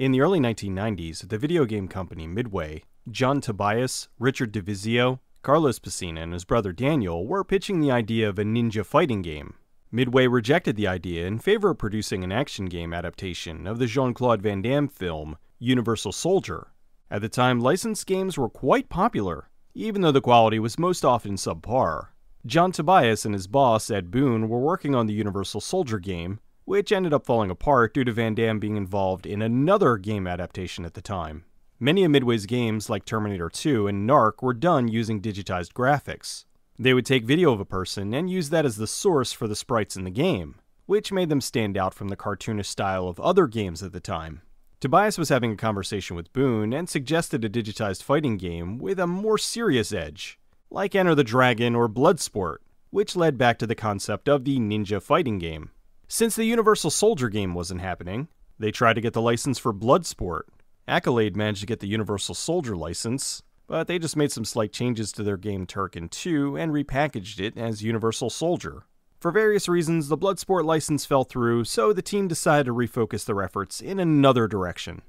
In the early 1990s, the video game company Midway, John Tobias, Richard DeVizio, Carlos Pacina, and his brother Daniel were pitching the idea of a ninja fighting game. Midway rejected the idea in favor of producing an action game adaptation of the Jean-Claude Van Damme film Universal Soldier. At the time, licensed games were quite popular, even though the quality was most often subpar. John Tobias and his boss, Ed Boon, were working on the Universal Soldier game, which ended up falling apart due to Van Damme being involved in another game adaptation at the time. Many of Midway's games, like Terminator 2 and Narc, were done using digitized graphics. They would take video of a person and use that as the source for the sprites in the game, which made them stand out from the cartoonish style of other games at the time. Tobias was having a conversation with Boon and suggested a digitized fighting game with a more serious edge, like Enter the Dragon or Bloodsport, which led back to the concept of the ninja fighting game. Since the Universal Soldier game wasn't happening, they tried to get the license for Bloodsport. Accolade managed to get the Universal Soldier license, but they just made some slight changes to their game Turrican 2 and repackaged it as Universal Soldier. For various reasons, the Bloodsport license fell through, so the team decided to refocus their efforts in another direction.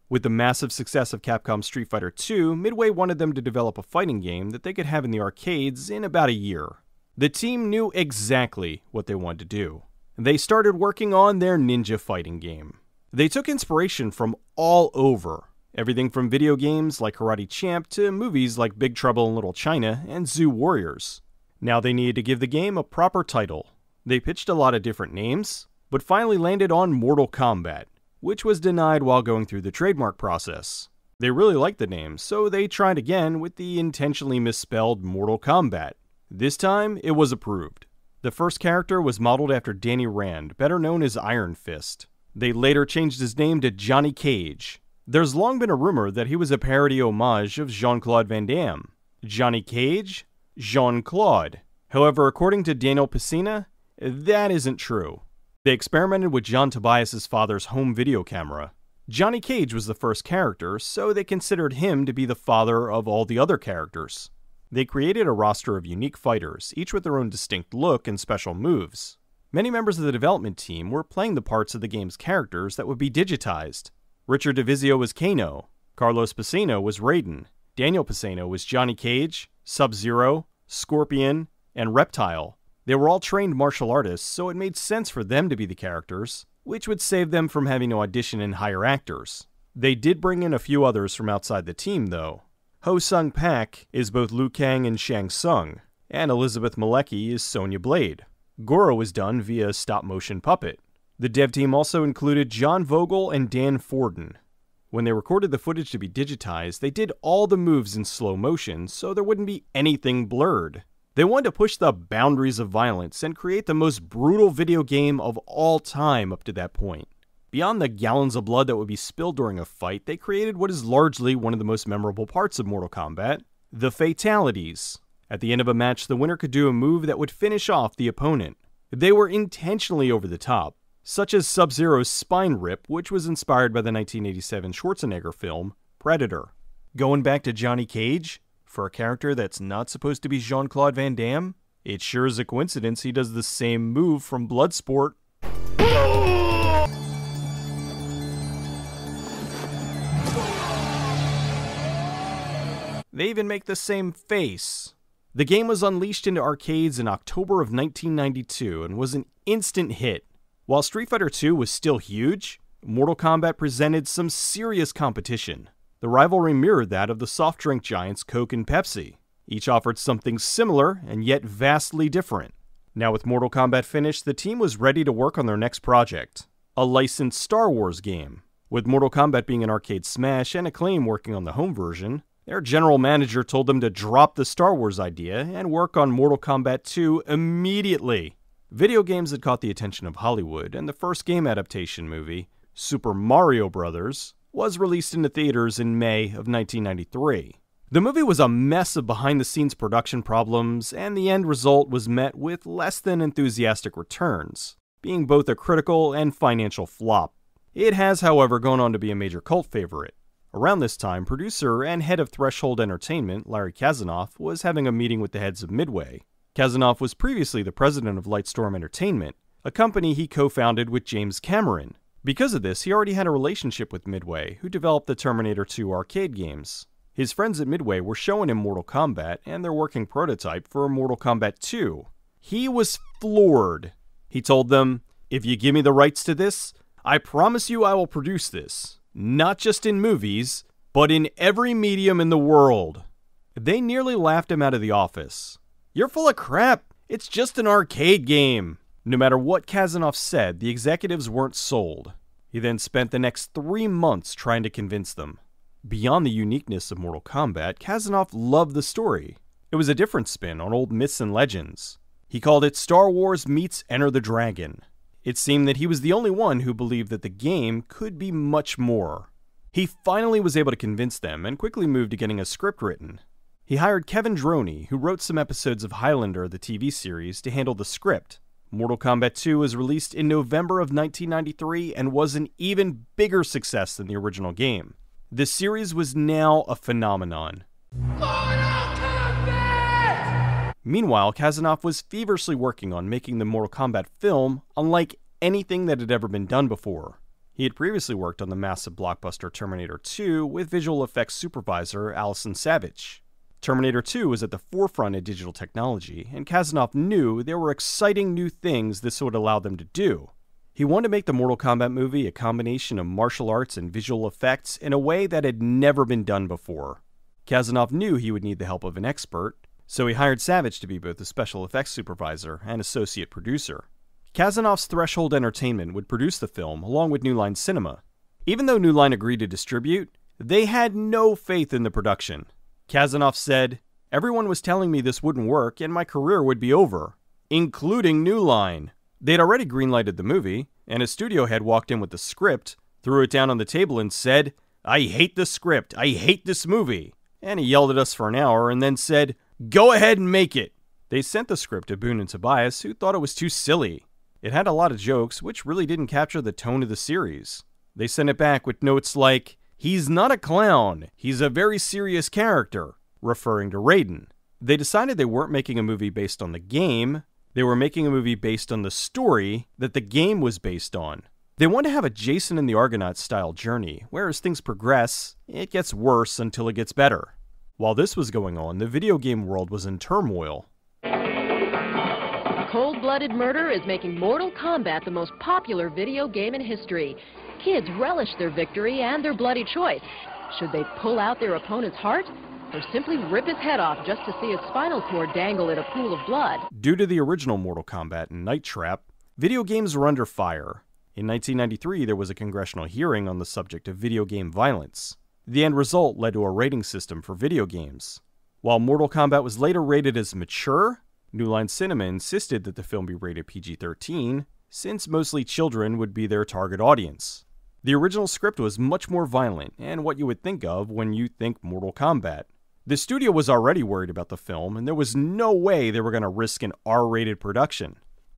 With the massive success of Capcom's Street Fighter II, Midway wanted them to develop a fighting game that they could have in the arcades in about a year. The team knew exactly what they wanted to do. They started working on their ninja fighting game. They took inspiration from all over, everything from video games like Karate Champ to movies like Big Trouble in Little China and Zoo Warriors. Now they needed to give the game a proper title. They pitched a lot of different names, but finally landed on Mortal Kombat, which was denied while going through the trademark process. They really liked the name, so they tried again with the intentionally misspelled Mortal Kombat. This time, it was approved. The first character was modeled after Danny Rand, better known as Iron Fist. They later changed his name to Johnny Cage. There's long been a rumor that he was a parody homage of Jean-Claude Van Damme. Johnny Cage? Jean-Claude. However, according to Daniel Pacina, that isn't true. They experimented with John Tobias' father's home video camera. Johnny Cage was the first character, so they considered him to be the father of all the other characters. They created a roster of unique fighters, each with their own distinct look and special moves. Many members of the development team were playing the parts of the game's characters that would be digitized. Richard DeVizio was Kano, Carlos Pacina was Raiden, Daniel Pacina was Johnny Cage, Sub-Zero, Scorpion, and Reptile. They were all trained martial artists, so it made sense for them to be the characters, which would save them from having to audition and hire actors. They did bring in a few others from outside the team, though. Ho Sung Pak is both Liu Kang and Shang Tsung, and Elizabeth Malecki is Sonya Blade. Goro was done via stop-motion puppet. The dev team also included John Vogel and Dan Forden. When they recorded the footage to be digitized, they did all the moves in slow motion, so there wouldn't be anything blurred. They wanted to push the boundaries of violence and create the most brutal video game of all time up to that point. Beyond the gallons of blood that would be spilled during a fight, they created what is largely one of the most memorable parts of Mortal Kombat, the fatalities. At the end of a match, the winner could do a move that would finish off the opponent. They were intentionally over the top, such as Sub-Zero's spine rip, which was inspired by the 1987 Schwarzenegger film, Predator. Going back to Johnny Cage, for a character that's not supposed to be Jean-Claude Van Damme, it sure is a coincidence he does the same move from Bloodsport. They even make the same face. The game was unleashed into arcades in October of 1992 and was an instant hit. While Street Fighter II was still huge, Mortal Kombat presented some serious competition. The rivalry mirrored that of the soft drink giants Coke and Pepsi. Each offered something similar and yet vastly different. Now with Mortal Kombat finished, the team was ready to work on their next project, a licensed Star Wars game. With Mortal Kombat being an arcade smash and Acclaim working on the home version, their general manager told them to drop the Star Wars idea and work on Mortal Kombat 2 immediately. Video games had caught the attention of Hollywood, and the first game adaptation movie, Super Mario Bros., was released into theaters in May of 1993. The movie was a mess of behind-the-scenes production problems, and the end result was met with less than enthusiastic returns, being both a critical and financial flop. It has, however, gone on to be a major cult favorite. Around this time, producer and head of Threshold Entertainment, Larry Kazanoff, was having a meeting with the heads of Midway. Kazanoff was previously the president of Lightstorm Entertainment, a company he co-founded with James Cameron. Because of this, he already had a relationship with Midway, who developed the Terminator 2 arcade games. His friends at Midway were showing him Mortal Kombat and their working prototype for Mortal Kombat 2. He was floored. He told them, "If you give me the rights to this, I promise you I will produce this, not just in movies, but in every medium in the world." They nearly laughed him out of the office. "You're full of crap. It's just an arcade game." No matter what Kazanov said, the executives weren't sold. He then spent the next 3 months trying to convince them. Beyond the uniqueness of Mortal Kombat, Kazanov loved the story. It was a different spin on old myths and legends. He called it Star Wars meets Enter the Dragon. It seemed that he was the only one who believed that the game could be much more. He finally was able to convince them and quickly moved to getting a script written. He hired Kevin Droney, who wrote some episodes of Highlander, the TV series, to handle the script. Mortal Kombat 2 was released in November of 1993 and was an even bigger success than the original game. The series was now a phenomenon. Meanwhile, Kazanov was feverishly working on making the Mortal Kombat film unlike anything that had ever been done before. He had previously worked on the massive blockbuster Terminator 2 with visual effects supervisor Alison Savage. Terminator 2 was at the forefront of digital technology, and Kazanov knew there were exciting new things this would allow them to do. He wanted to make the Mortal Kombat movie a combination of martial arts and visual effects in a way that had never been done before. Kazanov knew he would need the help of an expert, so he hired Savage to be both a special effects supervisor and associate producer. Kazanov's Threshold Entertainment would produce the film along with New Line Cinema. Even though New Line agreed to distribute, they had no faith in the production. Kazanov said, "Everyone was telling me this wouldn't work and my career would be over, including New Line." They'd already greenlighted the movie, and a studio head walked in with the script, threw it down on the table and said, "I hate the script, I hate this movie." And he yelled at us for an hour and then said, "Go ahead and make it." They sent the script to Boone and Tobias, who thought it was too silly. It had a lot of jokes, which really didn't capture the tone of the series. They sent it back with notes like, "He's not a clown, he's a very serious character," referring to Raiden. They decided they weren't making a movie based on the game, they were making a movie based on the story that the game was based on. They want to have a Jason and the Argonauts style journey, where as things progress, it gets worse until it gets better. While this was going on, the video game world was in turmoil. Cold-blooded murder is making Mortal Kombat the most popular video game in history. Kids relish their victory and their bloody choice. Should they pull out their opponent's heart, or simply rip his head off just to see his spinal cord dangle in a pool of blood? Due to the original Mortal Kombat and Night Trap, video games were under fire. In 1993, there was a congressional hearing on the subject of video game violence. The end result led to a rating system for video games. While Mortal Kombat was later rated as mature, New Line Cinema insisted that the film be rated PG-13, since mostly children would be their target audience. The original script was much more violent, and what you would think of when you think Mortal Kombat. The studio was already worried about the film, and there was no way they were going to risk an R-rated production.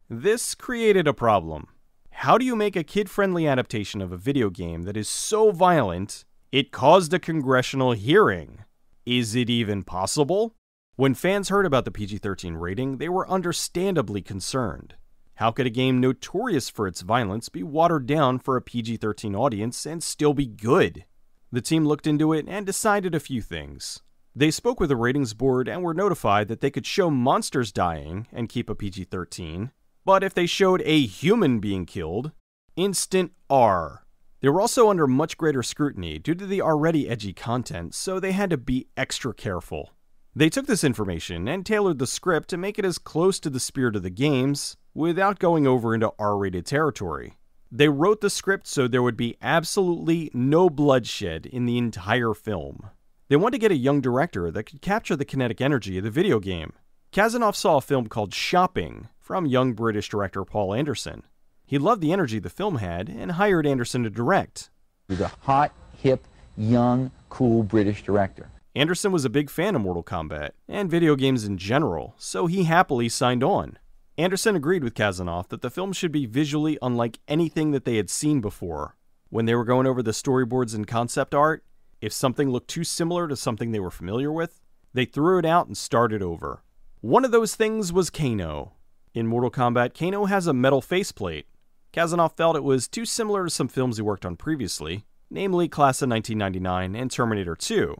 This created a problem. How do you make a kid-friendly adaptation of a video game that is so violent, it caused a congressional hearing? Is it even possible? When fans heard about the PG-13 rating, they were understandably concerned. How could a game notorious for its violence be watered down for a PG-13 audience and still be good? The team looked into it and decided a few things. They spoke with the ratings board and were notified that they could show monsters dying and keep a PG-13, but if they showed a human being killed, instant R. They were also under much greater scrutiny due to the already edgy content, so they had to be extra careful. They took this information and tailored the script to make it as close to the spirit of the games without going over into R-rated territory. They wrote the script so there would be absolutely no bloodshed in the entire film. They wanted to get a young director that could capture the kinetic energy of the video game. Kazanov saw a film called Shopping from young British director Paul Anderson. He loved the energy the film had and hired Anderson to direct. He was a hot, hip, young, cool British director. Anderson was a big fan of Mortal Kombat, and video games in general, so he happily signed on. Anderson agreed with Kazanov that the film should be visually unlike anything that they had seen before. When they were going over the storyboards and concept art, if something looked too similar to something they were familiar with, they threw it out and started over. One of those things was Kano. In Mortal Kombat, Kano has a metal faceplate. Kazanov felt it was too similar to some films he worked on previously, namely Class of 1999 and Terminator 2.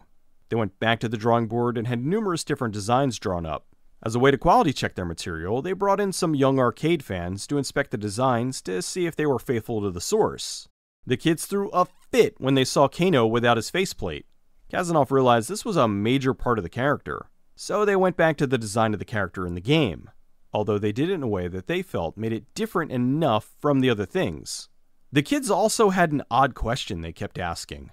They went back to the drawing board and had numerous different designs drawn up. As a way to quality check their material, they brought in some young arcade fans to inspect the designs to see if they were faithful to the source. The kids threw a fit when they saw Kano without his faceplate. Kazanov realized this was a major part of the character, so they went back to the design of the character in the game, although they did it in a way that they felt made it different enough from the other things. The kids also had an odd question they kept asking.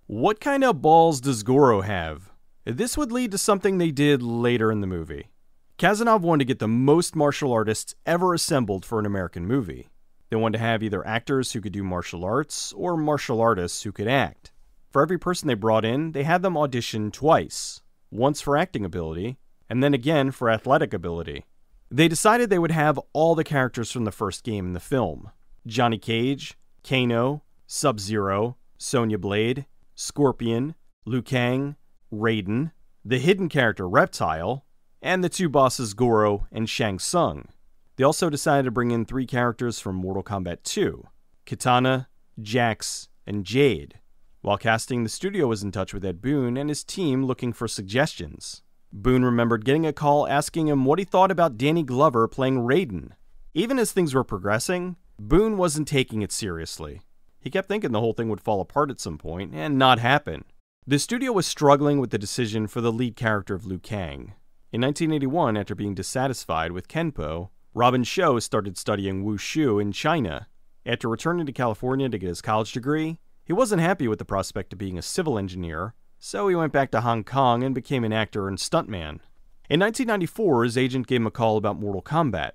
What kind of balls does Goro have? This would lead to something they did later in the movie. Kazanov wanted to get the most martial artists ever assembled for an American movie. They wanted to have either actors who could do martial arts or martial artists who could act. For every person they brought in, they had them audition twice, once for acting ability, and then again for athletic ability. They decided they would have all the characters from the first game in the film: Johnny Cage, Kano, Sub-Zero, Sonya Blade, Scorpion, Liu Kang, Raiden, the hidden character Reptile, and the two bosses Goro and Shang Tsung. They also decided to bring in 3 characters from Mortal Kombat 2, Kitana, Jax, and Jade. While casting, the studio was in touch with Ed Boon and his team looking for suggestions. Boon remembered getting a call asking him what he thought about Danny Glover playing Raiden. Even as things were progressing, Boon wasn't taking it seriously. He kept thinking the whole thing would fall apart at some point and not happen. The studio was struggling with the decision for the lead character of Liu Kang. In 1981, after being dissatisfied with Kenpo, Robin Shou started studying Wushu in China. After returning to California to get his college degree, he wasn't happy with the prospect of being a civil engineer, so he went back to Hong Kong and became an actor and stuntman. In 1994, his agent gave him a call about Mortal Kombat.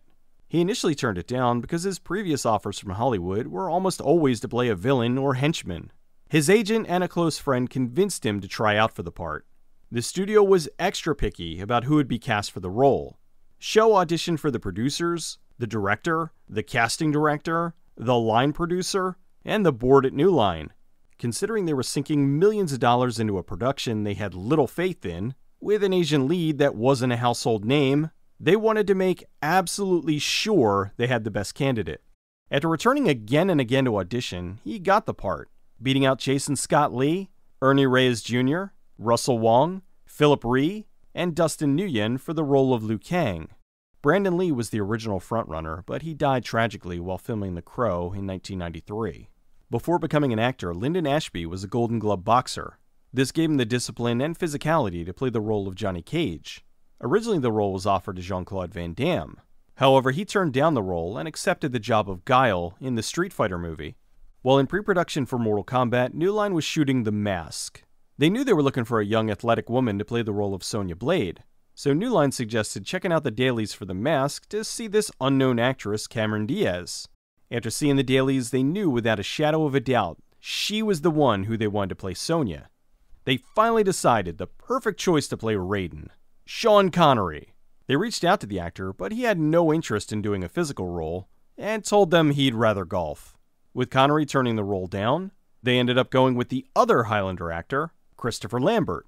He initially turned it down because his previous offers from Hollywood were almost always to play a villain or henchman. His agent and a close friend convinced him to try out for the part. The studio was extra picky about who would be cast for the role. Shou auditioned for the producers, the director, the casting director, the line producer, and the board at New Line. Considering they were sinking millions of dollars into a production they had little faith in, with an Asian lead that wasn't a household name, they wanted to make absolutely sure they had the best candidate. After returning again and again to audition, he got the part, beating out Jason Scott Lee, Ernie Reyes Jr., Russell Wong, Philip Rhee, and Dustin Nguyen for the role of Liu Kang. Brandon Lee was the original frontrunner, but he died tragically while filming The Crow in 1993. Before becoming an actor, Lyndon Ashby was a Golden Glove boxer. This gave him the discipline and physicality to play the role of Johnny Cage. Originally, the role was offered to Jean-Claude Van Damme. However, he turned down the role and accepted the job of Guile in the Street Fighter movie. While in pre-production for Mortal Kombat, New Line was shooting The Mask. They knew they were looking for a young athletic woman to play the role of Sonya Blade, so New Line suggested checking out the dailies for The Mask to see this unknown actress, Cameron Diaz. After seeing the dailies, they knew without a shadow of a doubt she was the one who they wanted to play Sonya. They finally decided the perfect choice to play Raiden: Sean Connery. They reached out to the actor, but he had no interest in doing a physical role, and told them he'd rather golf. With Connery turning the role down, they ended up going with the other Highlander actor, Christopher Lambert.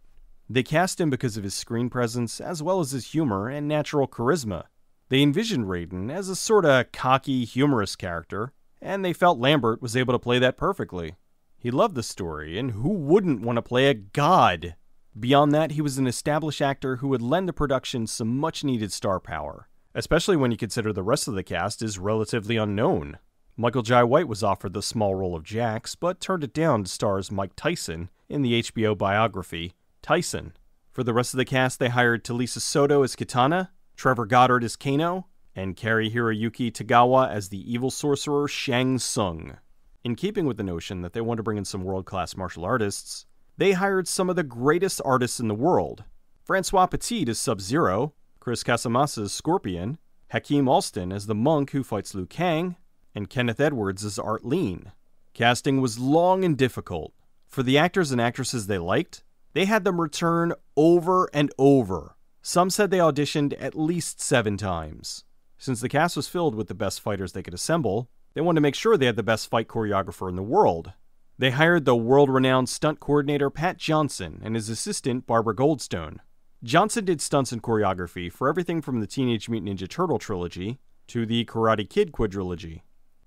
They cast him because of his screen presence, as well as his humor and natural charisma. They envisioned Raiden as a sorta cocky, humorous character, and they felt Lambert was able to play that perfectly. He loved the story, and who wouldn't want to play a god? Beyond that, he was an established actor who would lend the production some much-needed star power, especially when you consider the rest of the cast is relatively unknown. Michael Jai White was offered the small role of Jax, but turned it down to star as Mike Tyson in the HBO biography, Tyson. For the rest of the cast, they hired Talisa Soto as Kitana, Trevor Goddard as Kano, and Kari Hiroyuki Tagawa as the evil sorcerer Shang Tsung. In keeping with the notion that they wanted to bring in some world-class martial artists, they hired some of the greatest artists in the world. Francois Petit as Sub-Zero, Chris Casamassa as Scorpion, Hakeem Alston as the monk who fights Liu Kang, and Kenneth Edwards as Art Lean. Casting was long and difficult. For the actors and actresses they liked, they had them return over and over. Some said they auditioned at least 7 times. Since the cast was filled with the best fighters they could assemble, they wanted to make sure they had the best fight choreographer in the world. They hired the world-renowned stunt coordinator Pat Johnson and his assistant Barbara Goldstone. Johnson did stunts and choreography for everything from the Teenage Mutant Ninja Turtle trilogy to the Karate Kid quadrilogy.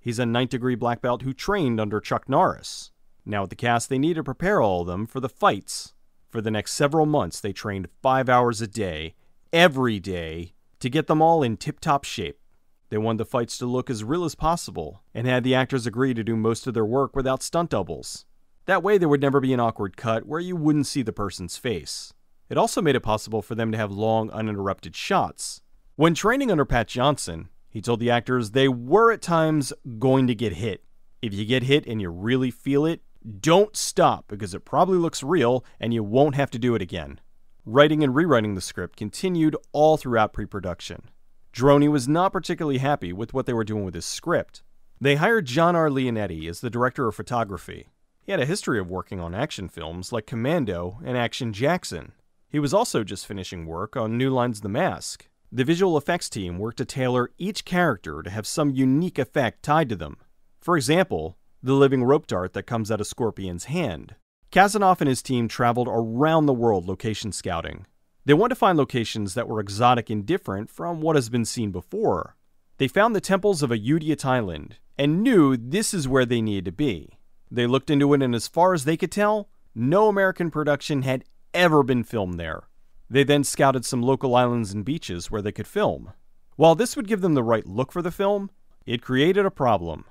He's a 9th degree black belt who trained under Chuck Norris. Now with the cast, they need to prepare all of them for the fights. For the next several months, they trained 5 hours a day, every day, to get them all in tip-top shape. They wanted the fights to look as real as possible, and had the actors agree to do most of their work without stunt doubles. That way there would never be an awkward cut where you wouldn't see the person's face. It also made it possible for them to have long, uninterrupted shots. When training under Pat Johnson, he told the actors they were at times going to get hit. If you get hit and you really feel it, don't stop because it probably looks real and you won't have to do it again. Writing and rewriting the script continued all throughout pre-production. Droney was not particularly happy with what they were doing with his script. They hired John R. Leonetti as the director of photography. He had a history of working on action films like Commando and Action Jackson. He was also just finishing work on New Line's The Mask. The visual effects team worked to tailor each character to have some unique effect tied to them. For example, the living rope dart that comes out of Scorpion's hand. Kazanoff and his team traveled around the world location scouting. They wanted to find locations that were exotic and different from what has been seen before. They found the temples of Ayutthaya, Thailand, and knew this is where they needed to be. They looked into it, and as far as they could tell, no American production had ever been filmed there. They then scouted some local islands and beaches where they could film. While this would give them the right look for the film, it created a problem.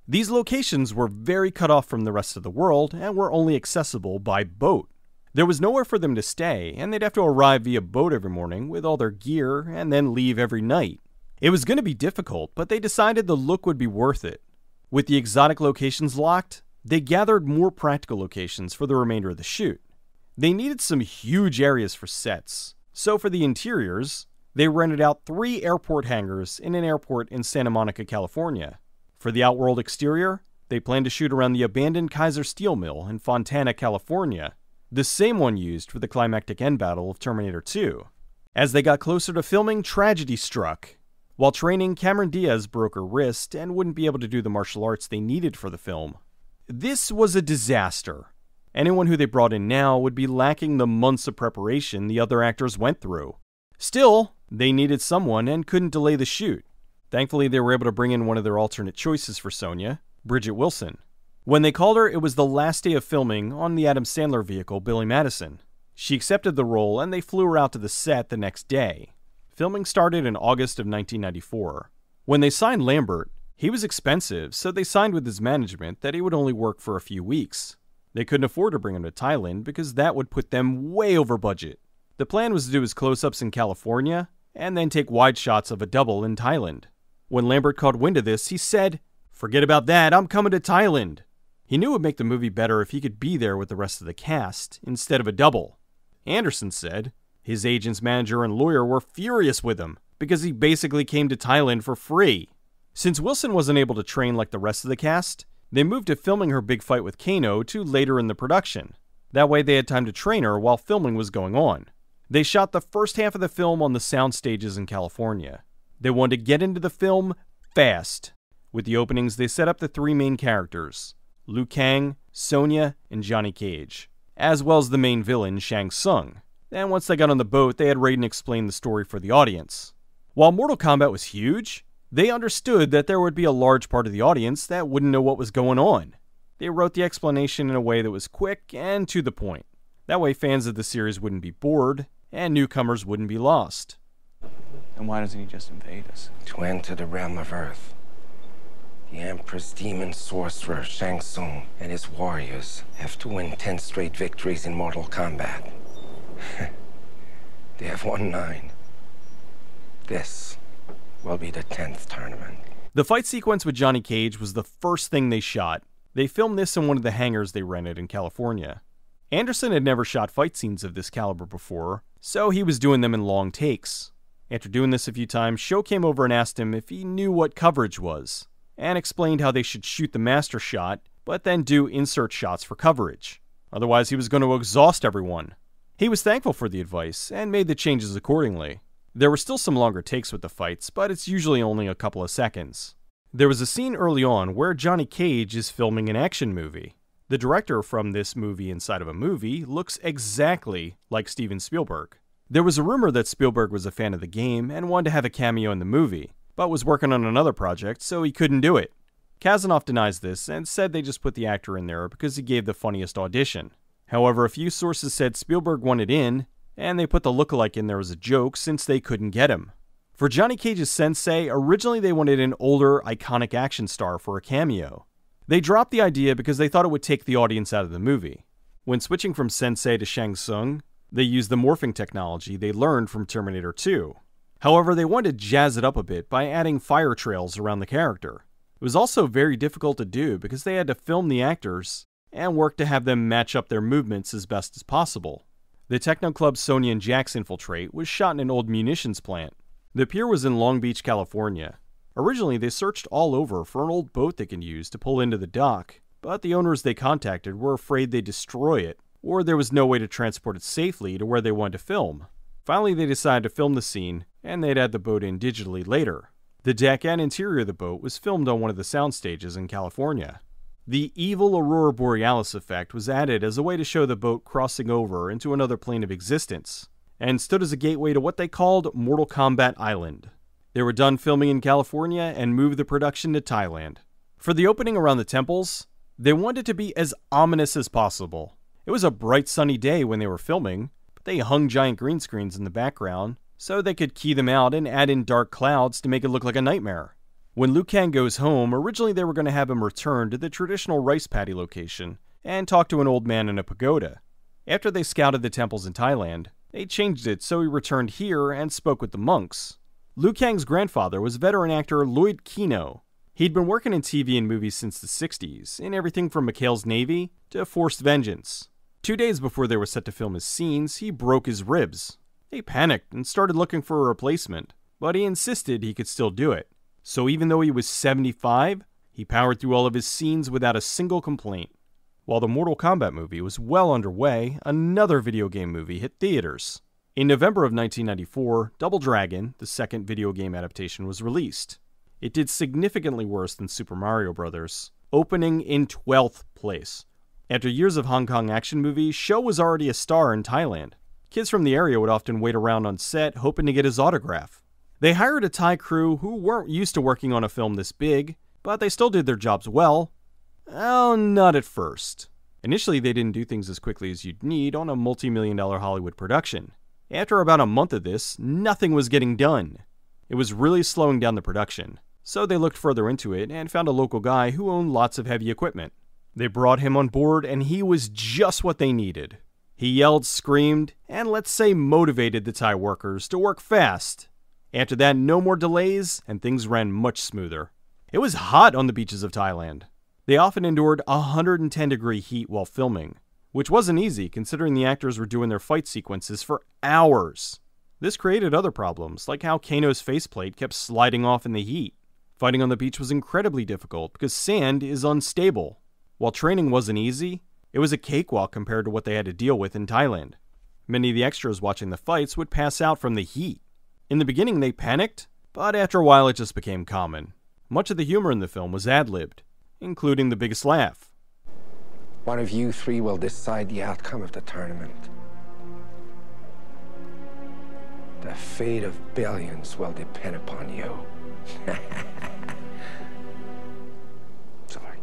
These locations were very cut off from the rest of the world and were only accessible by boat. There was nowhere for them to stay, and they'd have to arrive via boat every morning with all their gear and then leave every night. It was going to be difficult, but they decided the look would be worth it. With the exotic locations locked, they gathered more practical locations for the remainder of the shoot. They needed some huge areas for sets, so for the interiors, they rented out 3 airport hangars in an airport in Santa Monica, California. For the outworld exterior, they planned to shoot around the abandoned Kaiser Steel Mill in Fontana, California, the same one used for the climactic end battle of Terminator 2. As they got closer to filming, tragedy struck. While training, Cameron Diaz broke her wrist and wouldn't be able to do the martial arts they needed for the film. This was a disaster. Anyone who they brought in now would be lacking the months of preparation the other actors went through. Still, they needed someone and couldn't delay the shoot. Thankfully, they were able to bring in one of their alternate choices for Sonya, Bridget Wilson. When they called her, it was the last day of filming on the Adam Sandler vehicle, Billy Madison. She accepted the role and they flew her out to the set the next day. Filming started in August of 1994. When they signed Lambert, he was expensive, so they signed with his management that he would only work for a few weeks. They couldn't afford to bring him to Thailand because that would put them way over budget. The plan was to do his close-ups in California and then take wide shots of a double in Thailand. When Lambert caught wind of this, he said, "Forget about that, I'm coming to Thailand." He knew it would make the movie better if he could be there with the rest of the cast instead of a double. Anderson said his agent's manager and lawyer were furious with him because he basically came to Thailand for free. Since Wilson wasn't able to train like the rest of the cast, they moved to filming her big fight with Kano to later in the production. That way they had time to train her while filming was going on. They shot the first half of the film on the sound stages in California. They wanted to get into the film fast. With the openings, they set up the 3 main characters, Liu Kang, Sonya, and Johnny Cage, as well as the main villain, Shang Tsung. And once they got on the boat, they had Raiden explain the story for the audience. While Mortal Kombat was huge, they understood that there would be a large part of the audience that wouldn't know what was going on. They wrote the explanation in a way that was quick and to the point. That way fans of the series wouldn't be bored, and newcomers wouldn't be lost. Then why doesn't he just invade us? To enter the realm of Earth, the Emperor's demon sorcerer Shang Tsung and his warriors have to win 10 straight victories in Mortal Kombat. They have won 9. This will be the 10th tournament. The fight sequence with Johnny Cage was the first thing they shot. They filmed this in one of the hangars they rented in California. Anderson had never shot fight scenes of this caliber before, so he was doing them in long takes. After doing this a few times, Sho came over and asked him if he knew what coverage was, and explained how they should shoot the master shot, but then do insert shots for coverage. Otherwise, he was going to exhaust everyone. He was thankful for the advice, and made the changes accordingly. There were still some longer takes with the fights, but it's usually only a couple of seconds. There was a scene early on where Johnny Cage is filming an action movie. The director from this movie inside of a movie looks exactly like Steven Spielberg. There was a rumor that Spielberg was a fan of the game and wanted to have a cameo in the movie, but was working on another project, so he couldn't do it. Kazanoff denies this and said they just put the actor in there because he gave the funniest audition. However, a few sources said Spielberg wanted in, and they put the lookalike in there as a joke since they couldn't get him. For Johnny Cage's sensei, originally they wanted an older, iconic action star for a cameo. They dropped the idea because they thought it would take the audience out of the movie. When switching from sensei to Shang Tsung, they used the morphing technology they learned from Terminator 2. However, they wanted to jazz it up a bit by adding fire trails around the character. It was also very difficult to do because they had to film the actors and work to have them match up their movements as best as possible. The Techno Club Sonya and Jax infiltrate was shot in an old munitions plant. The pier was in Long Beach, California. Originally, they searched all over for an old boat they could use to pull into the dock, but the owners they contacted were afraid they'd destroy it, or there was no way to transport it safely to where they wanted to film. Finally, they decided to film the scene, and they'd add the boat in digitally later. The deck and interior of the boat was filmed on one of the sound stages in California. The evil Aurora Borealis effect was added as a way to show the boat crossing over into another plane of existence, and stood as a gateway to what they called Mortal Kombat Island. They were done filming in California and moved the production to Thailand. For the opening around the temples, they wanted it to be as ominous as possible. It was a bright sunny day when they were filming, but they hung giant green screens in the background so they could key them out and add in dark clouds to make it look like a nightmare. When Liu Kang goes home, originally they were going to have him return to the traditional rice paddy location and talk to an old man in a pagoda. After they scouted the temples in Thailand, they changed it so he returned here and spoke with the monks. Liu Kang's grandfather was veteran actor Lloyd Kino. He'd been working in TV and movies since the 60s, in everything from McHale's Navy to Forced Vengeance. 2 days before they were set to film his scenes, he broke his ribs. They panicked and started looking for a replacement, but he insisted he could still do it. So even though he was 75, he powered through all of his scenes without a single complaint. While the Mortal Kombat movie was well underway, another video game movie hit theaters. In November of 1994, Double Dragon, the second video game adaptation, was released. It did significantly worse than Super Mario Bros., opening in 12th place. After years of Hong Kong action movies, Sho was already a star in Thailand. Kids from the area would often wait around on set hoping to get his autograph. They hired a Thai crew who weren't used to working on a film this big, but they still did their jobs well. Oh, not at first. Initially, they didn't do things as quickly as you'd need on a multi-million-dollar Hollywood production. After about a month of this, nothing was getting done. It was really slowing down the production, so they looked further into it and found a local guy who owned lots of heavy equipment. They brought him on board and he was just what they needed. He yelled, screamed, and let's say motivated the Thai workers to work fast. After that, no more delays, and things ran much smoother. It was hot on the beaches of Thailand. They often endured 110-degree heat while filming, which wasn't easy considering the actors were doing their fight sequences for hours. This created other problems, like how Kano's faceplate kept sliding off in the heat. Fighting on the beach was incredibly difficult because sand is unstable. While training wasn't easy, it was a cakewalk compared to what they had to deal with in Thailand. Many of the extras watching the fights would pass out from the heat. In the beginning they panicked, but after a while it just became common. Much of the humor in the film was ad-libbed, including the biggest laugh. One of you three will decide the outcome of the tournament. The fate of billions will depend upon you. Sorry.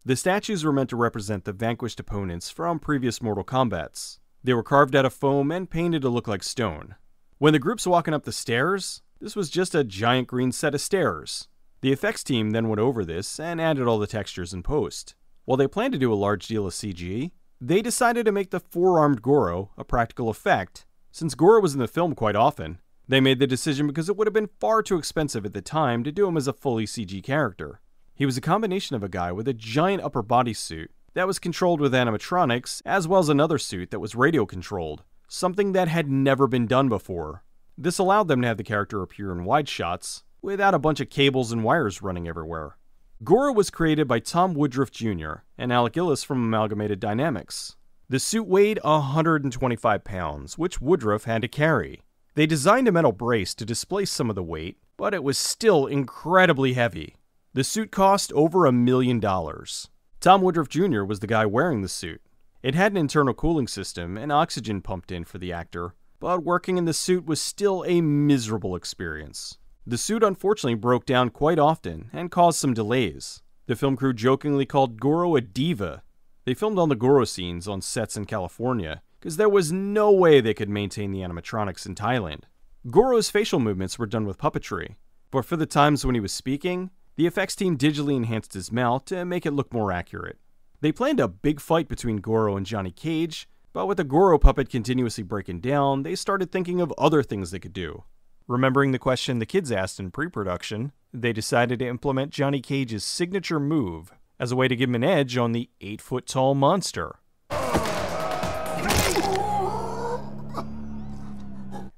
The statues were meant to represent the vanquished opponents from previous Mortal Kombats. They were carved out of foam and painted to look like stone. When the group's walking up the stairs, this was just a giant green set of stairs. The effects team then went over this and added all the textures in post. While they planned to do a large deal of CG, they decided to make the four-armed Goro a practical effect. Since Goro was in the film quite often, they made the decision because it would have been far too expensive at the time to do him as a fully CG character. He was a combination of a guy with a giant upper body suit that was controlled with animatronics, as well as another suit that was radio controlled, something that had never been done before. This allowed them to have the character appear in wide shots, without a bunch of cables and wires running everywhere. Goro was created by Tom Woodruff Jr. and Alec Gillis from Amalgamated Dynamics. The suit weighed 125 pounds, which Woodruff had to carry. They designed a metal brace to displace some of the weight, but it was still incredibly heavy. The suit cost over $1 million. Tom Woodruff Jr. was the guy wearing the suit. It had an internal cooling system and oxygen pumped in for the actor, but working in the suit was still a miserable experience. The suit unfortunately broke down quite often and caused some delays. The film crew jokingly called Goro a diva. They filmed all the Goro scenes on sets in California, because there was no way they could maintain the animatronics in Thailand. Goro's facial movements were done with puppetry, but for the times when he was speaking, the effects team digitally enhanced his mouth to make it look more accurate. They planned a big fight between Goro and Johnny Cage, but with the Goro puppet continuously breaking down, they started thinking of other things they could do. Remembering the question the kids asked in pre-production, they decided to implement Johnny Cage's signature move as a way to give him an edge on the 8-foot-tall monster.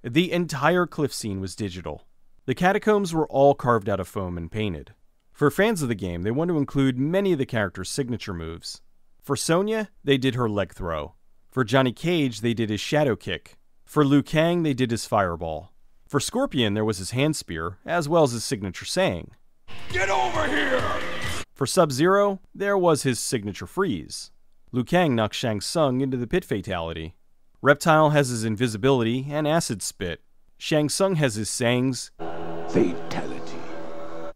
The entire cliff scene was digital. The catacombs were all carved out of foam and painted. For fans of the game, they want to include many of the characters' signature moves. For Sonya, they did her leg throw. For Johnny Cage, they did his shadow kick. For Liu Kang, they did his fireball. For Scorpion, there was his hand spear, as well as his signature saying. Get over here! For Sub-Zero, there was his signature freeze. Liu Kang knocked Shang Tsung into the pit fatality. Reptile has his invisibility and acid spit. Shang Tsung has his sayings, fatality,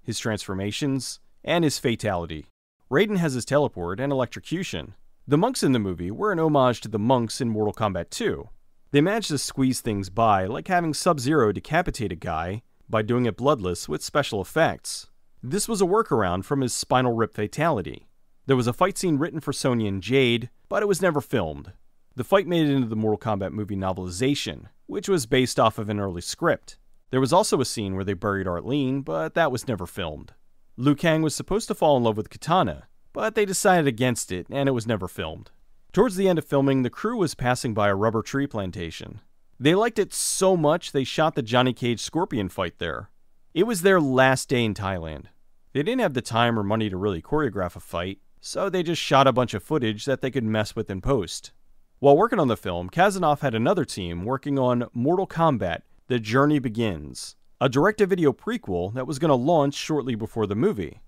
his transformations, and his fatality. Raiden has his teleport and electrocution. The monks in the movie were an homage to the monks in Mortal Kombat 2. They managed to squeeze things by, like having Sub-Zero decapitate a guy by doing it bloodless with special effects. This was a workaround from his spinal rip fatality. There was a fight scene written for Sonya and Jade, but it was never filmed. The fight made it into the Mortal Kombat movie novelization, which was based off of an early script. There was also a scene where they buried Arlene, but that was never filmed. Liu Kang was supposed to fall in love with Kitana, but they decided against it, and it was never filmed. Towards the end of filming, the crew was passing by a rubber tree plantation. They liked it so much they shot the Johnny Cage Scorpion fight there. It was their last day in Thailand. They didn't have the time or money to really choreograph a fight, so they just shot a bunch of footage that they could mess with in post. While working on the film, Kazanov had another team working on Mortal Kombat: The Journey Begins, a direct-to-video prequel that was going to launch shortly before the movie.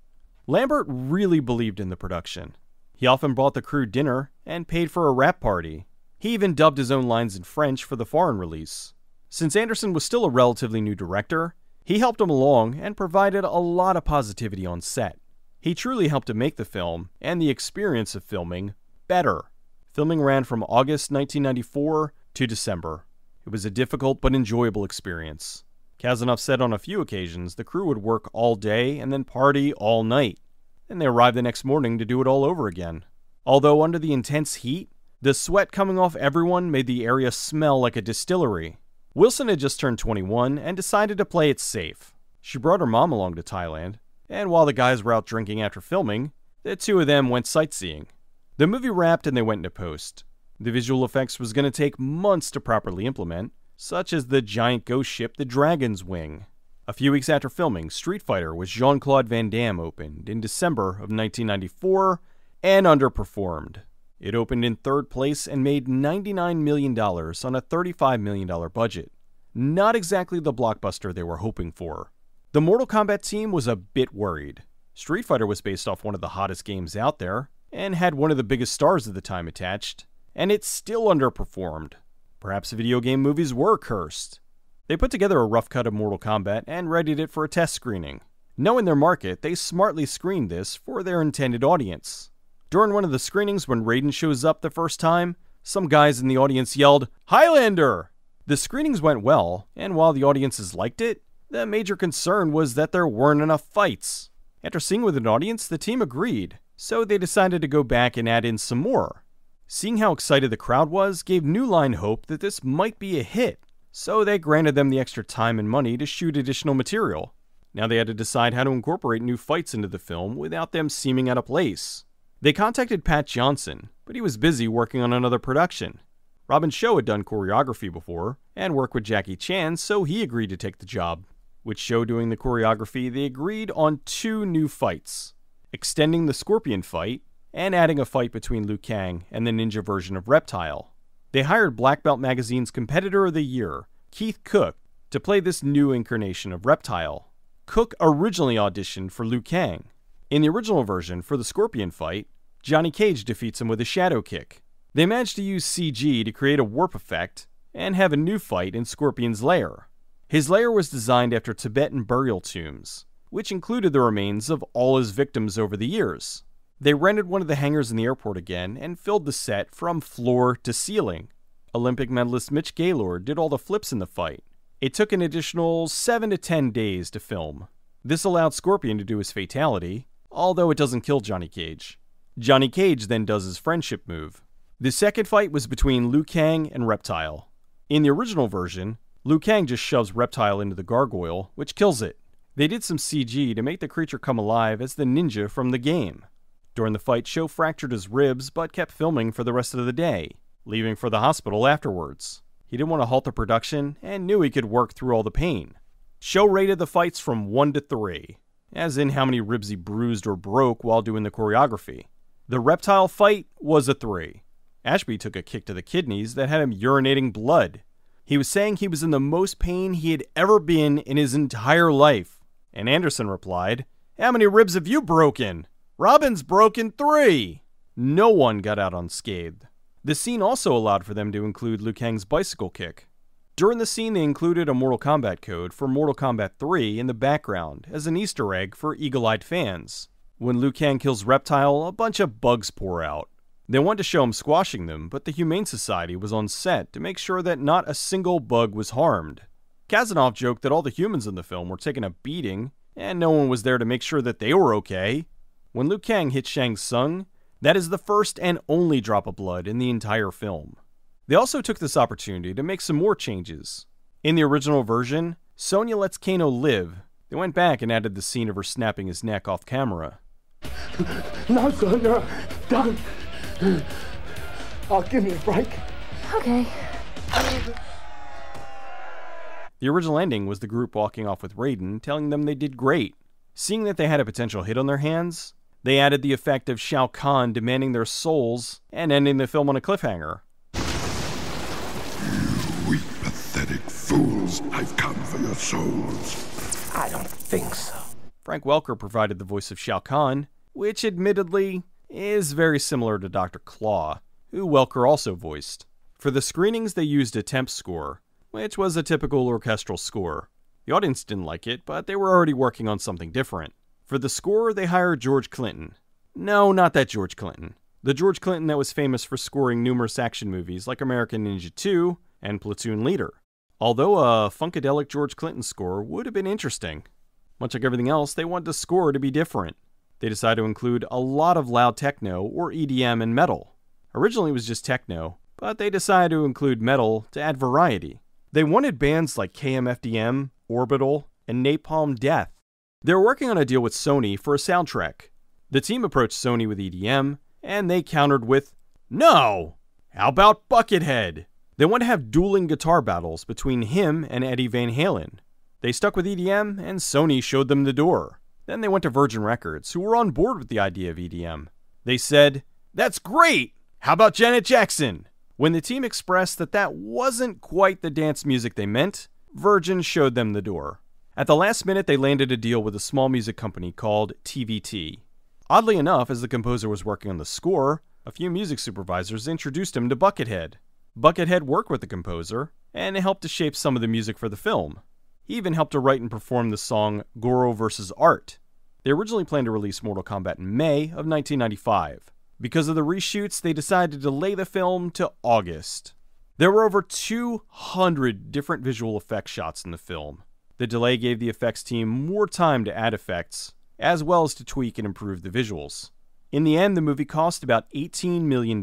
Lambert really believed in the production. He often bought the crew dinner and paid for a wrap party. He even dubbed his own lines in French for the foreign release. Since Anderson was still a relatively new director, he helped him along and provided a lot of positivity on set. He truly helped to make the film and the experience of filming better. Filming ran from August 1994 to December. It was a difficult but enjoyable experience. Kazanov said on a few occasions the crew would work all day and then party all night. Then they arrived the next morning to do it all over again. Although under the intense heat, the sweat coming off everyone made the area smell like a distillery. Wilson had just turned 21 and decided to play it safe. She brought her mom along to Thailand, and while the guys were out drinking after filming, the two of them went sightseeing. The movie wrapped and they went into post. The visual effects was going to take months to properly implement, such as the giant ghost ship the Dragon's Wing. A few weeks after filming, Street Fighter with Jean-Claude Van Damme opened in December of 1994 and underperformed. It opened in third place and made $99 million on a $35 million budget. Not exactly the blockbuster they were hoping for. The Mortal Kombat team was a bit worried. Street Fighter was based off one of the hottest games out there and had one of the biggest stars of the time attached, and it still underperformed. Perhaps video game movies were cursed. They put together a rough cut of Mortal Kombat and readied it for a test screening. Knowing their market, they smartly screened this for their intended audience. During one of the screenings when Raiden shows up the first time, some guys in the audience yelled, "Highlander!" The screenings went well, and while the audiences liked it, the major concern was that there weren't enough fights. After seeing with an audience, the team agreed, so they decided to go back and add in some more. Seeing how excited the crowd was gave New Line hope that this might be a hit, so they granted them the extra time and money to shoot additional material. Now they had to decide how to incorporate new fights into the film without them seeming out of place. They contacted Pat Johnson, but he was busy working on another production. Robin Shou had done choreography before, and worked with Jackie Chan, so he agreed to take the job. With Shou doing the choreography, they agreed on 2 new fights, extending the Scorpion fight, and adding a fight between Liu Kang and the ninja version of Reptile. They hired Black Belt Magazine's Competitor of the Year, Keith Cook, to play this new incarnation of Reptile. Cook originally auditioned for Liu Kang. In the original version, for the Scorpion fight, Johnny Cage defeats him with a shadow kick. They managed to use CG to create a warp effect and have a new fight in Scorpion's lair. His lair was designed after Tibetan burial tombs, which included the remains of all his victims over the years. They rented one of the hangars in the airport again and filled the set from floor to ceiling. Olympic medalist Mitch Gaylord did all the flips in the fight. It took an additional 7 to 10 days to film. This allowed Scorpion to do his fatality, although it doesn't kill Johnny Cage. Johnny Cage then does his friendship move. The second fight was between Liu Kang and Reptile. In the original version, Liu Kang just shoves Reptile into the gargoyle, which kills it. They did some CG to make the creature come alive as the ninja from the game. During the fight, Sho fractured his ribs but kept filming for the rest of the day, leaving for the hospital afterwards. He didn't want to halt the production and knew he could work through all the pain. Sho rated the fights from 1 to 3, as in how many ribs he bruised or broke while doing the choreography. The Reptile fight was a 3. Ashby took a kick to the kidneys that had him urinating blood. He was saying he was in the most pain he had ever been in his entire life. And Anderson replied, "How many ribs have you broken? Robin's broken 3. No one got out unscathed. The scene also allowed for them to include Liu Kang's bicycle kick. During the scene, they included a Mortal Kombat code for Mortal Kombat 3 in the background as an Easter egg for eagle-eyed fans. When Liu Kang kills Reptile, a bunch of bugs pour out. They wanted to show him squashing them, but the Humane Society was on set to make sure that not a single bug was harmed. Kazanov joked that all the humans in the film were taking a beating, and no one was there to make sure that they were okay. When Liu Kang hit Shang Tsung, that is the first and only drop of blood in the entire film. They also took this opportunity to make some more changes. In the original version, Sonya lets Kano live. They went back and added the scene of her snapping his neck off camera. No, Sonya, don't. Oh, give me a break. Okay. The original ending was the group walking off with Raiden, telling them they did great. Seeing that they had a potential hit on their hands, they added the effect of Shao Kahn demanding their souls and ending the film on a cliffhanger. You weak, pathetic fools. I've come for your souls. I don't think so. Frank Welker provided the voice of Shao Kahn, which admittedly is very similar to Dr. Claw, who Welker also voiced. For the screenings, they used a temp score, which was a typical orchestral score. The audience didn't like it, but they were already working on something different. For the score, they hired George Clinton. No, not that George Clinton. The George Clinton that was famous for scoring numerous action movies like American Ninja 2 and Platoon Leader. Although a funkadelic George Clinton score would have been interesting. Much like everything else, they wanted the score to be different. They decided to include a lot of loud techno or EDM and metal. Originally it was just techno, but they decided to include metal to add variety. They wanted bands like KMFDM, Orbital, and Napalm Death. They were working on a deal with Sony for a soundtrack. The team approached Sony with EDM, and they countered with, "No! How about Buckethead?" They wanted to have dueling guitar battles between him and Eddie Van Halen. They stuck with EDM, and Sony showed them the door. Then they went to Virgin Records, who were on board with the idea of EDM. They said, "That's great! How about Janet Jackson?" When the team expressed that that wasn't quite the dance music they meant, Virgin showed them the door. At the last minute, they landed a deal with a small music company called TVT. Oddly enough, as the composer was working on the score, a few music supervisors introduced him to Buckethead. Buckethead worked with the composer, and helped to shape some of the music for the film. He even helped to write and perform the song Goro vs. Art. They originally planned to release Mortal Kombat in May of 1995. Because of the reshoots, they decided to delay the film to August. There were over 200 different visual effects shots in the film. The delay gave the effects team more time to add effects, as well as to tweak and improve the visuals. In the end, the movie cost about $18 million.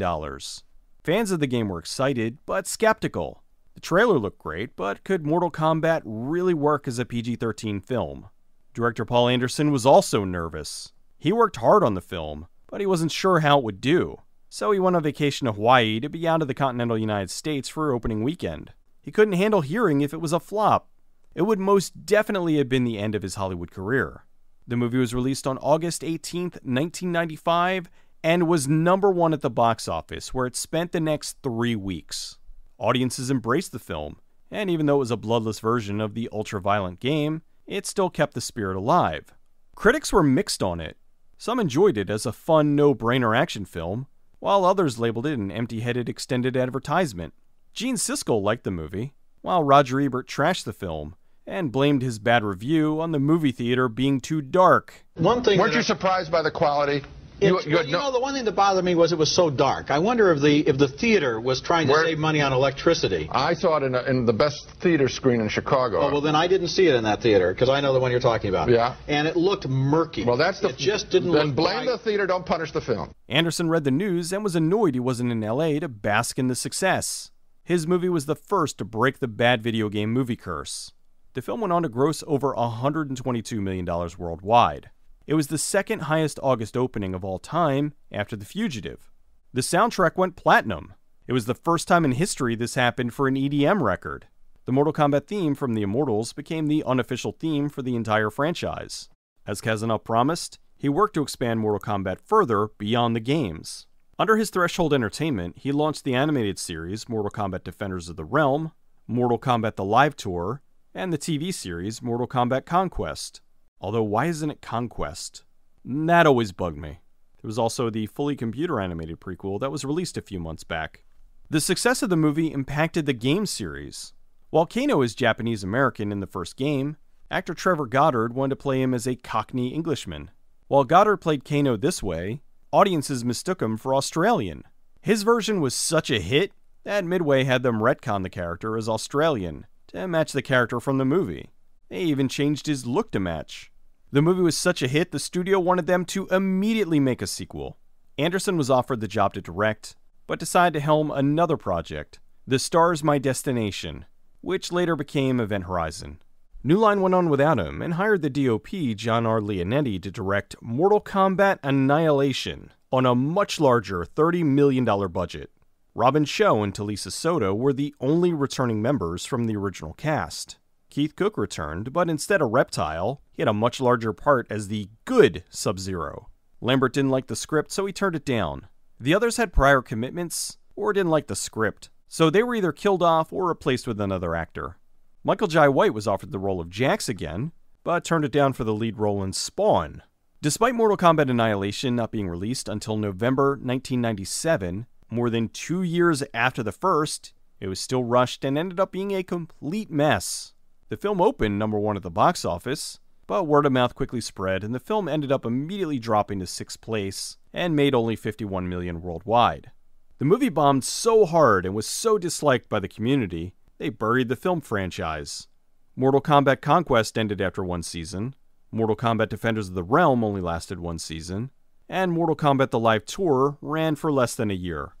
Fans of the game were excited, but skeptical. The trailer looked great, but could Mortal Kombat really work as a PG-13 film? Director Paul Anderson was also nervous. He worked hard on the film, but he wasn't sure how it would do. So he went on vacation to Hawaii to be out of the continental United States for opening weekend. He couldn't handle hearing if it was a flop. It would most definitely have been the end of his Hollywood career. The movie was released on August 18th, 1995, and was #1 at the box office, where it spent the next 3 weeks. Audiences embraced the film, and even though it was a bloodless version of the ultra-violent game, it still kept the spirit alive. Critics were mixed on it. Some enjoyed it as a fun, no-brainer action film, while others labeled it an empty-headed extended advertisement. Gene Siskel liked the movie, while Roger Ebert trashed the film and blamed his bad review on the movie theater being too dark. One thing Weren't you surprised by the quality? The one thing that bothered me was it was so dark. I wonder if the theater was trying to save money on electricity. I saw it in the best theater screen in Chicago. Oh, well, then I didn't see it in that theater, because I know the one you're talking about. Yeah. And it looked murky. Well, it just didn't then look blame bright. the theater, don't punish the film. Anderson read the news and was annoyed he wasn't in LA to bask in the success. His movie was the first to break the bad video game movie curse. The film went on to gross over $122 million worldwide. It was the second highest August opening of all time after The Fugitive. The soundtrack went platinum. It was the first time in history this happened for an EDM record. The Mortal Kombat theme from The Immortals became the unofficial theme for the entire franchise. As Kazanov promised, he worked to expand Mortal Kombat further beyond the games. Under his Threshold Entertainment, he launched the animated series Mortal Kombat Defenders of the Realm, Mortal Kombat The Live Tour, and the TV series Mortal Kombat Conquest. Although, why isn't it Conquest? That always bugged me. There was also the fully computer animated prequel that was released a few months back. The success of the movie impacted the game series. While Kano is Japanese-American in the first game, actor Trevor Goddard wanted to play him as a Cockney Englishman. While Goddard played Kano this way, audiences mistook him for Australian. His version was such a hit that Midway had them retcon the character as Australian to match the character from the movie. They even changed his look to match. The movie was such a hit, the studio wanted them to immediately make a sequel. Anderson was offered the job to direct, but decided to helm another project, The Stars My Destination, which later became Event Horizon. New Line went on without him and hired the DOP John R. Leonetti to direct Mortal Kombat Annihilation on a much larger $30 million budget. Robin Shou and Talisa Soto were the only returning members from the original cast. Keith Cook returned, but instead of Reptile, he had a much larger part as the good Sub-Zero. Lambert didn't like the script, so he turned it down. The others had prior commitments, or didn't like the script, so they were either killed off or replaced with another actor. Michael Jai White was offered the role of Jax again, but turned it down for the lead role in Spawn. Despite Mortal Kombat Annihilation not being released until November 1997, more than 2 years after the first, it was still rushed and ended up being a complete mess. The film opened number 1 at the box office, but word of mouth quickly spread and the film ended up immediately dropping to 6th place and made only $51 million worldwide. The movie bombed so hard and was so disliked by the community, they buried the film franchise. Mortal Kombat Conquest ended after 1 season, Mortal Kombat Defenders of the Realm only lasted 1 season, and Mortal Kombat The Live Tour ran for less than a year.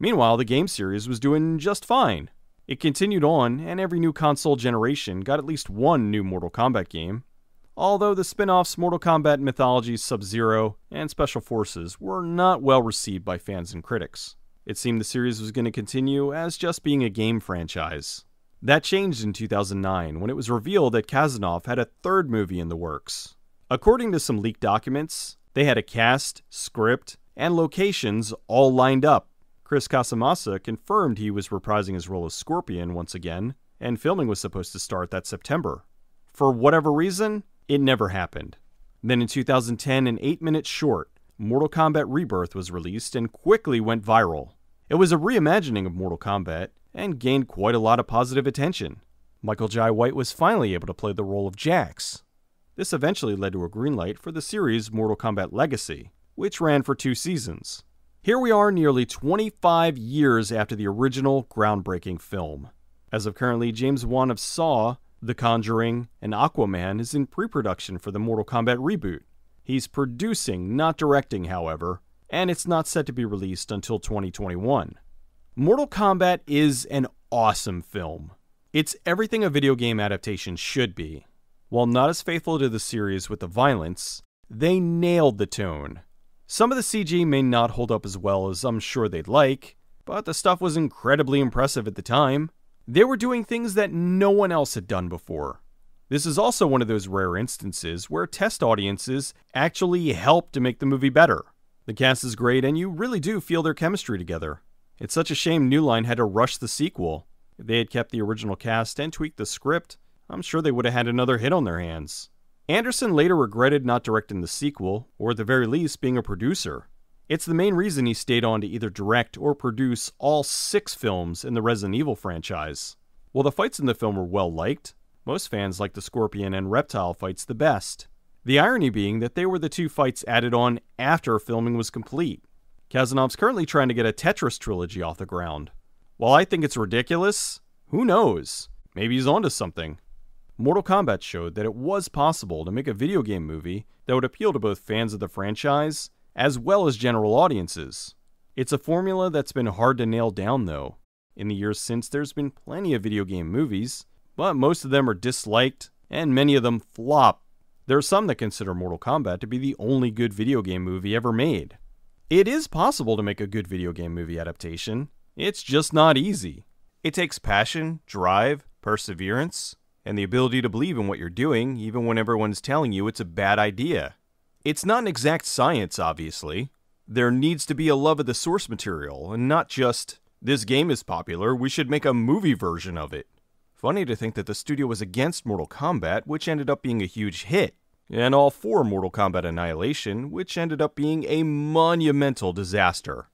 Meanwhile, the game series was doing just fine. It continued on, and every new console generation got at least one new Mortal Kombat game, although the spin-offs Mortal Kombat Mythology, Sub-Zero, and Special Forces were not well received by fans and critics. It seemed the series was going to continue as just being a game franchise. That changed in 2009 when it was revealed that Kazanov had a third movie in the works. According to some leaked documents, they had a cast, script, and locations all lined up. Chris Casamassa confirmed he was reprising his role as Scorpion once again, and filming was supposed to start that September. For whatever reason, it never happened. Then in 2010, an 8-minute short, Mortal Kombat Rebirth, was released and quickly went viral. It was a reimagining of Mortal Kombat and gained quite a lot of positive attention. Michael Jai White was finally able to play the role of Jax. This eventually led to a green light for the series Mortal Kombat Legacy, which ran for 2 seasons. Here we are nearly 25 years after the original groundbreaking film. As of currently, James Wan of Saw, The Conjuring, and Aquaman is in pre-production for the Mortal Kombat reboot. He's producing, not directing, however, and it's not set to be released until 2021. Mortal Kombat is an awesome film. It's everything a video game adaptation should be. While not as faithful to the series with the violence, they nailed the tone. Some of the CG may not hold up as well as I'm sure they'd like, but the stuff was incredibly impressive at the time. They were doing things that no one else had done before. This is also one of those rare instances where test audiences actually help to make the movie better. The cast is great and you really do feel their chemistry together. It's such a shame New Line had to rush the sequel. If they had kept the original cast and tweaked the script, I'm sure they would have had another hit on their hands. Anderson later regretted not directing the sequel, or at the very least being a producer. It's the main reason he stayed on to either direct or produce all 6 films in the Resident Evil franchise. While the fights in the film were well liked, Most fans like the Scorpion and Reptile fights the best. The irony being that they were the two fights added on after filming was complete. Kazanov's currently trying to get a Tetris trilogy off the ground. While I think it's ridiculous, who knows? Maybe he's onto something. Mortal Kombat showed that it was possible to make a video game movie that would appeal to both fans of the franchise as well as general audiences. It's a formula that's been hard to nail down though. In the years since, there's been plenty of video game movies, but most of them are disliked and many of them flop. There are some that consider Mortal Kombat to be the only good video game movie ever made. It is possible to make a good video game movie adaptation. It's just not easy. It takes passion, drive, perseverance, and the ability to believe in what you're doing even when everyone's telling you it's a bad idea. It's not an exact science, obviously. There needs to be a love of the source material, and not just, this game is popular, we should make a movie version of it. Funny to think that the studio was against Mortal Kombat, which ended up being a huge hit, and all for Mortal Kombat Annihilation, which ended up being a monumental disaster.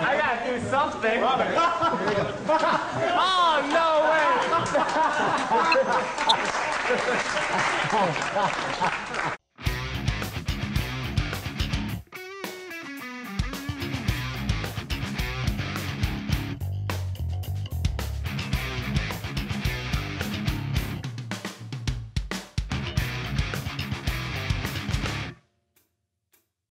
I gotta do something. Oh, no way!